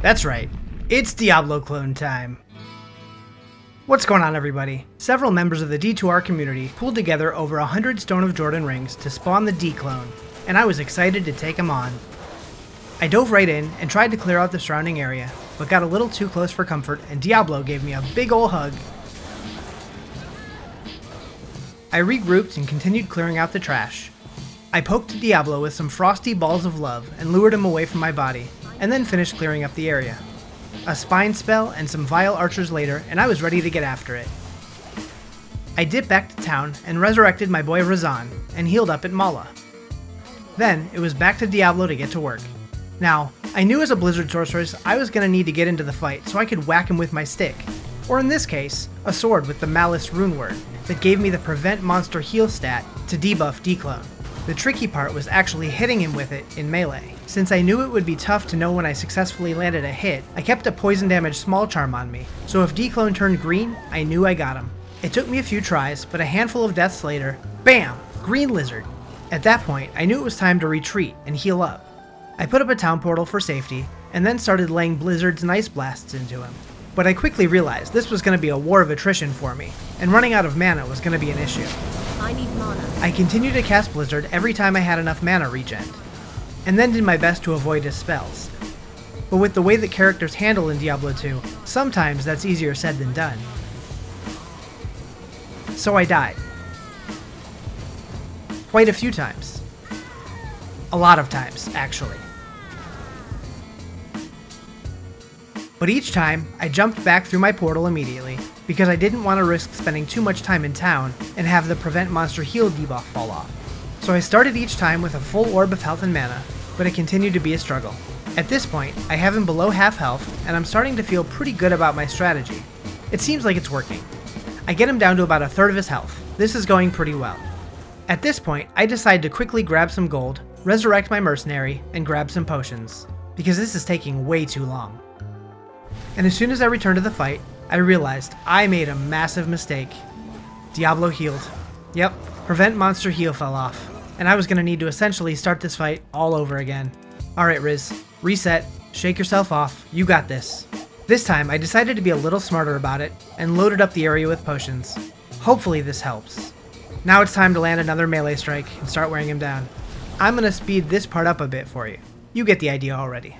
That's right, it's Diablo clone time. What's going on, everybody? Several members of the D2R community pulled together over 100 Stone of Jordan rings to spawn the Dclone, and I was excited to take him on. I dove right in and tried to clear out the surrounding area, but got a little too close for comfort and Diablo gave me a big ol' hug. I regrouped and continued clearing out the trash. I poked Diablo with some frosty balls of love and lured him away from my body, and then finished clearing up the area. A spine spell and some vile archers later, and I was ready to get after it. I dipped back to town and resurrected my boy Rizarjay and healed up at Mala. Then it was back to Diablo to get to work. Now, I knew as a Blizzard Sorceress I was going to need to get into the fight so I could whack him with my stick, or in this case, a sword with the Malice rune word that gave me the prevent monster heal stat to debuff Dclone. The tricky part was actually hitting him with it in melee. Since I knew it would be tough to know when I successfully landed a hit, I kept a poison damage small charm on me, so if Dclone turned green, I knew I got him. It took me a few tries, but a handful of deaths later, BAM! Green lizard! At that point, I knew it was time to retreat and heal up. I put up a town portal for safety, and then started laying blizzards and ice blasts into him. But I quickly realized this was going to be a war of attrition for me, and running out of mana was going to be an issue. I need mana. I continued to cast Blizzard every time I had enough mana regen, and then did my best to avoid his spells. But with the way that characters handle in Diablo II, sometimes that's easier said than done. So I died. Quite a few times. A lot of times, actually. But each time, I jumped back through my portal immediately, because I didn't want to risk spending too much time in town and have the prevent monster heal debuff fall off. So I started each time with a full orb of health and mana, but it continued to be a struggle. At this point, I have him below half health, and I'm starting to feel pretty good about my strategy. It seems like it's working. I get him down to about a third of his health. This is going pretty well. At this point, I decide to quickly grab some gold, resurrect my mercenary, and grab some potions, because this is taking way too long. And as soon as I returned to the fight, I realized I made a massive mistake. Diablo healed. Yep, prevent monster heal fell off, and I was going to need to essentially start this fight all over again. Alright Riz, reset, shake yourself off, you got this. This time I decided to be a little smarter about it, and loaded up the area with potions. Hopefully this helps. Now it's time to land another melee strike and start wearing him down. I'm going to speed this part up a bit for you. You get the idea already.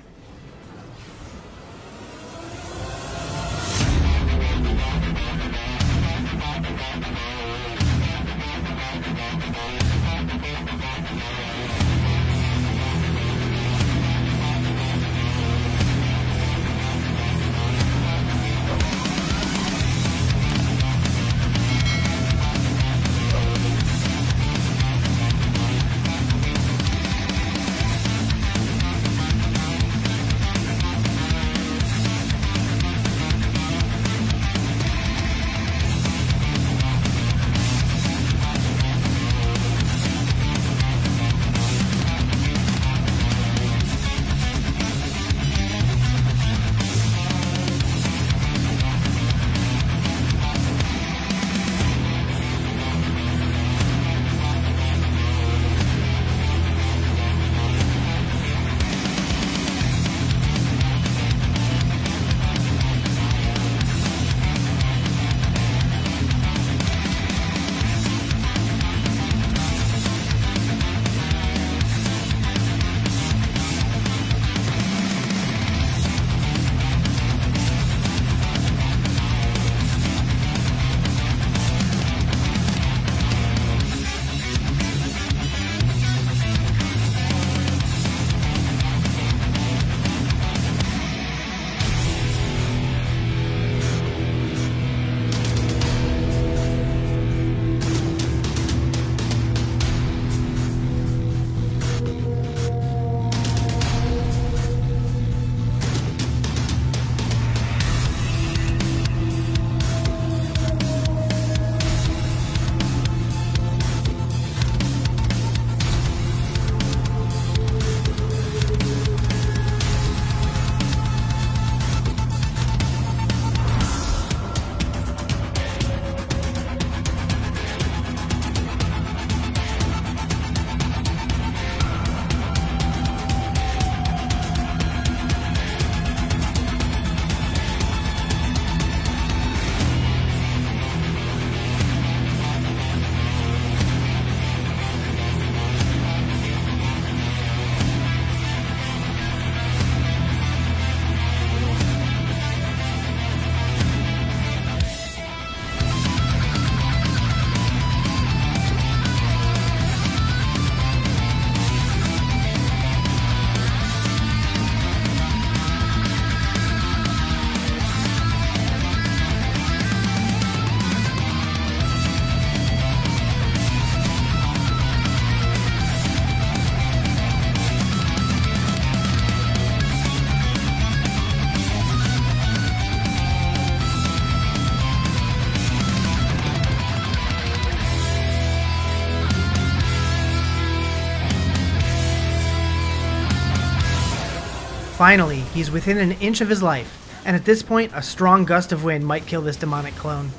Finally, he's within an inch of his life, and at this point, a strong gust of wind might kill this demonic clone.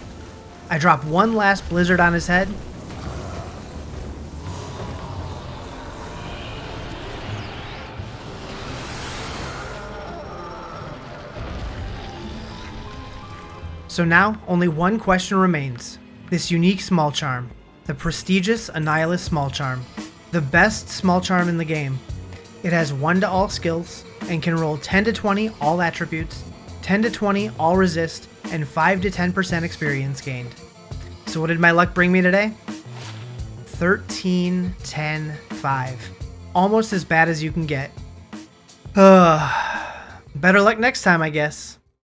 I drop one last blizzard on his head. So now, only one question remains. This unique small charm. The prestigious Annihilus small charm. The best small charm in the game. It has 1 to all skills, and can roll 10 to 20 all attributes, 10 to 20 all resist, and 5 to 10% experience gained. So what did my luck bring me today? 13, 10, 5. Almost as bad as you can get. Better luck next time, I guess.